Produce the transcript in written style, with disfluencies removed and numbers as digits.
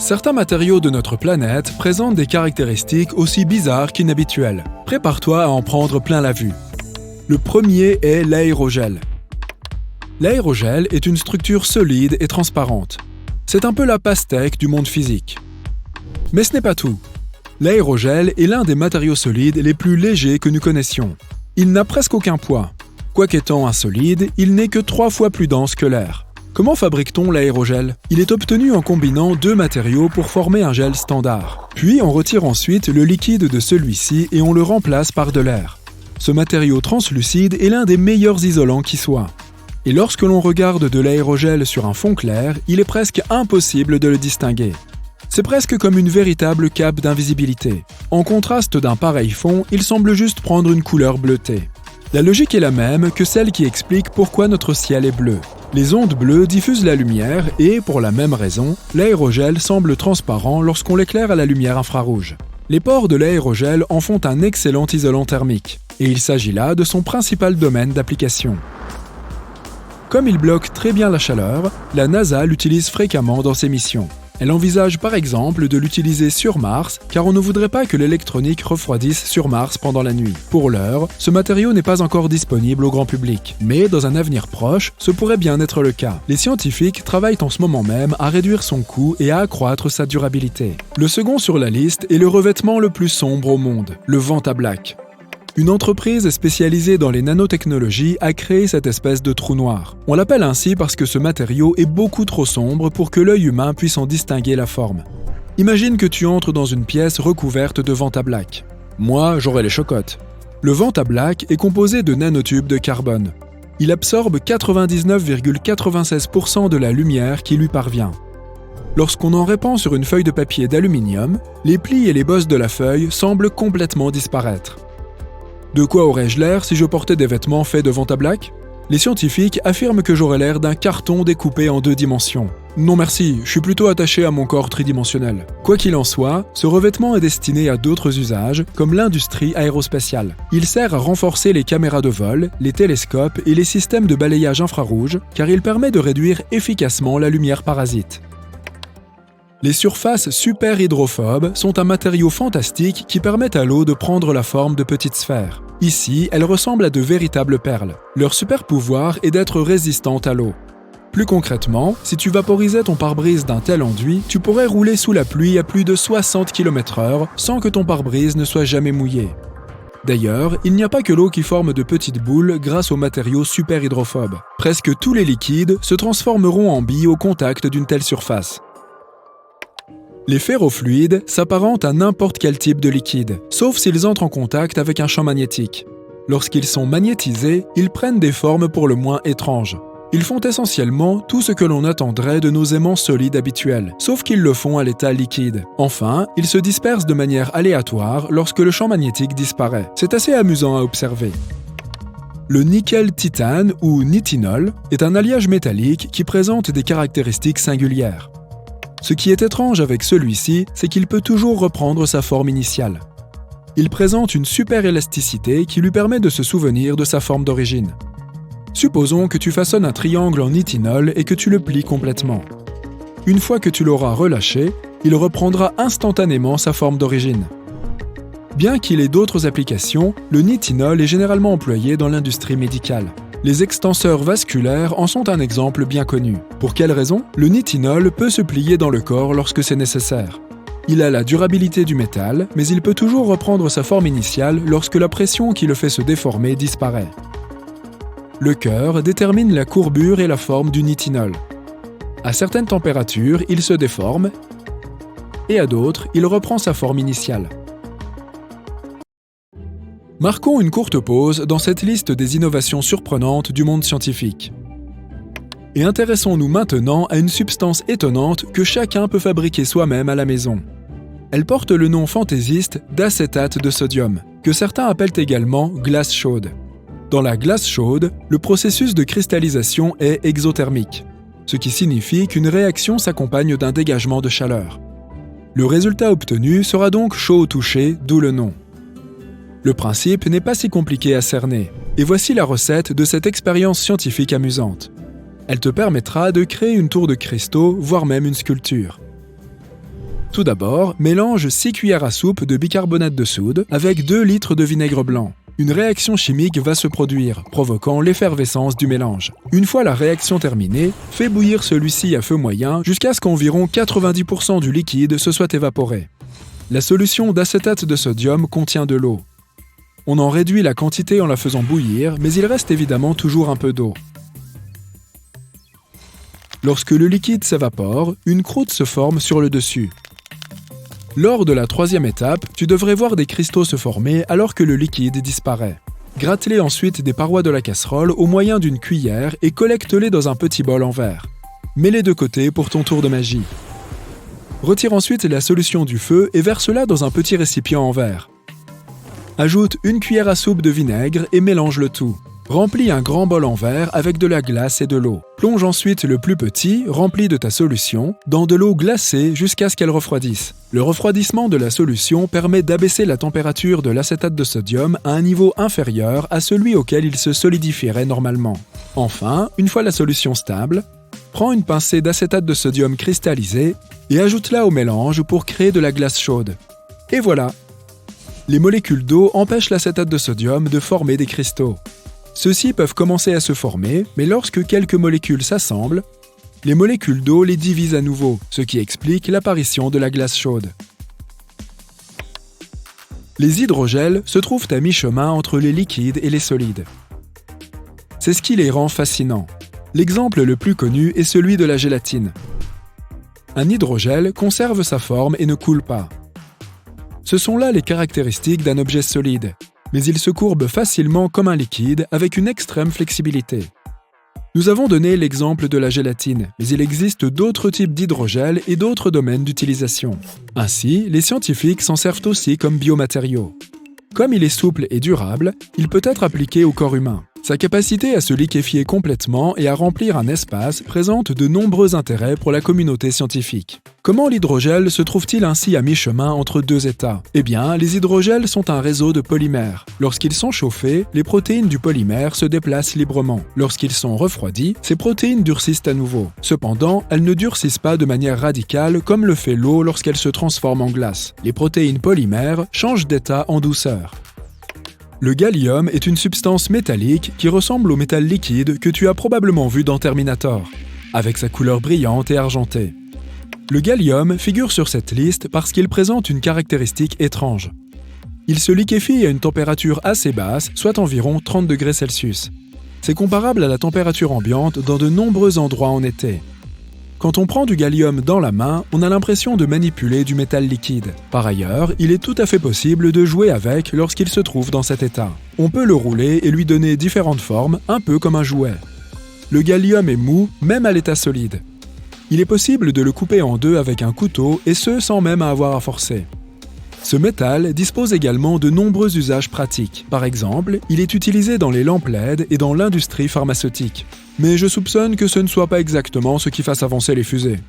Certains matériaux de notre planète présentent des caractéristiques aussi bizarres qu'inhabituelles. Prépare-toi à en prendre plein la vue. Le premier est l'aérogel. L'aérogel est une structure solide et transparente. C'est un peu la pastèque du monde physique. Mais ce n'est pas tout. L'aérogel est l'un des matériaux solides les plus légers que nous connaissions. Il n'a presque aucun poids. Quoiqu'étant un solide, il n'est que 3 fois plus dense que l'air. Comment fabrique-t-on l'aérogel? Il est obtenu en combinant 2 matériaux pour former un gel standard. Puis on retire ensuite le liquide de celui-ci et on le remplace par de l'air. Ce matériau translucide est l'un des meilleurs isolants qui soit. Et lorsque l'on regarde de l'aérogel sur un fond clair, il est presque impossible de le distinguer. C'est presque comme une véritable cape d'invisibilité. En contraste d'un pareil fond, il semble juste prendre une couleur bleutée. La logique est la même que celle qui explique pourquoi notre ciel est bleu. Les ondes bleues diffusent la lumière et, pour la même raison, l'aérogel semble transparent lorsqu'on l'éclaire à la lumière infrarouge. Les pores de l'aérogel en font un excellent isolant thermique, et il s'agit là de son principal domaine d'application. Comme il bloque très bien la chaleur, la NASA l'utilise fréquemment dans ses missions. Elle envisage par exemple de l'utiliser sur Mars, car on ne voudrait pas que l'électronique refroidisse sur Mars pendant la nuit. Pour l'heure, ce matériau n'est pas encore disponible au grand public, mais dans un avenir proche, ce pourrait bien être le cas. Les scientifiques travaillent en ce moment même à réduire son coût et à accroître sa durabilité. Le second sur la liste est le revêtement le plus sombre au monde, le Vantablack. Une entreprise spécialisée dans les nanotechnologies a créé cette espèce de trou noir. On l'appelle ainsi parce que ce matériau est beaucoup trop sombre pour que l'œil humain puisse en distinguer la forme. Imagine que tu entres dans une pièce recouverte de Vantablack. Moi, j'aurais les chocottes. Le Vantablack est composé de nanotubes de carbone. Il absorbe 99,96% de la lumière qui lui parvient. Lorsqu'on en répand sur une feuille de papier d'aluminium, les plis et les bosses de la feuille semblent complètement disparaître. De quoi aurais-je l'air si je portais des vêtements faits de Vantablack? Les scientifiques affirment que j'aurais l'air d'un carton découpé en 2 dimensions. Non merci, je suis plutôt attaché à mon corps tridimensionnel. Quoi qu'il en soit, ce revêtement est destiné à d'autres usages, comme l'industrie aérospatiale. Il sert à renforcer les caméras de vol, les télescopes et les systèmes de balayage infrarouge, car il permet de réduire efficacement la lumière parasite. Les surfaces super hydrophobes sont un matériau fantastique qui permet à l'eau de prendre la forme de petites sphères. Ici, elles ressemblent à de véritables perles. Leur super pouvoir est d'être résistantes à l'eau. Plus concrètement, si tu vaporisais ton pare-brise d'un tel enduit, tu pourrais rouler sous la pluie à plus de 60 km/h sans que ton pare-brise ne soit jamais mouillé. D'ailleurs, il n'y a pas que l'eau qui forme de petites boules grâce aux matériaux super hydrophobes. Presque tous les liquides se transformeront en billes au contact d'une telle surface. Les ferrofluides s'apparentent à n'importe quel type de liquide, sauf s'ils entrent en contact avec un champ magnétique. Lorsqu'ils sont magnétisés, ils prennent des formes pour le moins étranges. Ils font essentiellement tout ce que l'on attendrait de nos aimants solides habituels, sauf qu'ils le font à l'état liquide. Enfin, ils se dispersent de manière aléatoire lorsque le champ magnétique disparaît. C'est assez amusant à observer. Le nickel-titane ou nitinol est un alliage métallique qui présente des caractéristiques singulières. Ce qui est étrange avec celui-ci, c'est qu'il peut toujours reprendre sa forme initiale. Il présente une super élasticité qui lui permet de se souvenir de sa forme d'origine. Supposons que tu façonnes un triangle en nitinol et que tu le plies complètement. Une fois que tu l'auras relâché, il reprendra instantanément sa forme d'origine. Bien qu'il ait d'autres applications, le nitinol est généralement employé dans l'industrie médicale. Les extenseurs vasculaires en sont un exemple bien connu. Pour quelle raison? Le nitinol peut se plier dans le corps lorsque c'est nécessaire. Il a la durabilité du métal, mais il peut toujours reprendre sa forme initiale lorsque la pression qui le fait se déformer disparaît. Le cœur détermine la courbure et la forme du nitinol. À certaines températures, il se déforme, et à d'autres, il reprend sa forme initiale. Marquons une courte pause dans cette liste des innovations surprenantes du monde scientifique. Et intéressons-nous maintenant à une substance étonnante que chacun peut fabriquer soi-même à la maison. Elle porte le nom fantaisiste d'acétate de sodium, que certains appellent également glace chaude. Dans la glace chaude, le processus de cristallisation est exothermique, ce qui signifie qu'une réaction s'accompagne d'un dégagement de chaleur. Le résultat obtenu sera donc chaud au toucher, d'où le nom. Le principe n'est pas si compliqué à cerner, et voici la recette de cette expérience scientifique amusante. Elle te permettra de créer une tour de cristaux, voire même une sculpture. Tout d'abord, mélange 6 cuillères à soupe de bicarbonate de soude avec 2 litres de vinaigre blanc. Une réaction chimique va se produire, provoquant l'effervescence du mélange. Une fois la réaction terminée, fais bouillir celui-ci à feu moyen jusqu'à ce qu'environ 90% du liquide se soit évaporé. La solution d'acétate de sodium contient de l'eau. On en réduit la quantité en la faisant bouillir, mais il reste évidemment toujours un peu d'eau. Lorsque le liquide s'évapore, une croûte se forme sur le dessus. Lors de la 3e étape, tu devrais voir des cristaux se former alors que le liquide disparaît. Gratte-les ensuite des parois de la casserole au moyen d'une cuillère et collecte-les dans un petit bol en verre. Mets-les de côté pour ton tour de magie. Retire ensuite la solution du feu et verse-la dans un petit récipient en verre. Ajoute une cuillère à soupe de vinaigre et mélange le tout. Remplis un grand bol en verre avec de la glace et de l'eau. Plonge ensuite le plus petit, rempli de ta solution, dans de l'eau glacée jusqu'à ce qu'elle refroidisse. Le refroidissement de la solution permet d'abaisser la température de l'acétate de sodium à un niveau inférieur à celui auquel il se solidifierait normalement. Enfin, une fois la solution stable, prends une pincée d'acétate de sodium cristallisé et ajoute-la au mélange pour créer de la glace chaude. Et voilà! Les molécules d'eau empêchent l'acétate de sodium de former des cristaux. Ceux-ci peuvent commencer à se former, mais lorsque quelques molécules s'assemblent, les molécules d'eau les divisent à nouveau, ce qui explique l'apparition de la glace chaude. Les hydrogels se trouvent à mi-chemin entre les liquides et les solides. C'est ce qui les rend fascinants. L'exemple le plus connu est celui de la gélatine. Un hydrogel conserve sa forme et ne coule pas. Ce sont là les caractéristiques d'un objet solide, mais il se courbe facilement comme un liquide avec une extrême flexibilité. Nous avons donné l'exemple de la gélatine, mais il existe d'autres types d'hydrogels et d'autres domaines d'utilisation. Ainsi, les scientifiques s'en servent aussi comme biomatériaux. Comme il est souple et durable, il peut être appliqué au corps humain. Sa capacité à se liquéfier complètement et à remplir un espace présente de nombreux intérêts pour la communauté scientifique. Comment l'hydrogel se trouve-t-il ainsi à mi-chemin entre deux états? Eh bien, les hydrogels sont un réseau de polymères. Lorsqu'ils sont chauffés, les protéines du polymère se déplacent librement. Lorsqu'ils sont refroidis, ces protéines durcissent à nouveau. Cependant, elles ne durcissent pas de manière radicale comme le fait l'eau lorsqu'elle se transforme en glace. Les protéines polymères changent d'état en douceur. Le gallium est une substance métallique qui ressemble au métal liquide que tu as probablement vu dans Terminator, avec sa couleur brillante et argentée. Le gallium figure sur cette liste parce qu'il présente une caractéristique étrange. Il se liquéfie à une température assez basse, soit environ 30 degrés Celsius. C'est comparable à la température ambiante dans de nombreux endroits en été. Quand on prend du gallium dans la main, on a l'impression de manipuler du métal liquide. Par ailleurs, il est tout à fait possible de jouer avec lorsqu'il se trouve dans cet état. On peut le rouler et lui donner différentes formes, un peu comme un jouet. Le gallium est mou, même à l'état solide. Il est possible de le couper en deux avec un couteau, et ce sans même avoir à forcer. Ce métal dispose également de nombreux usages pratiques. Par exemple, il est utilisé dans les lampes LED et dans l'industrie pharmaceutique. Mais je soupçonne que ce ne soit pas exactement ce qui fasse avancer les fusées.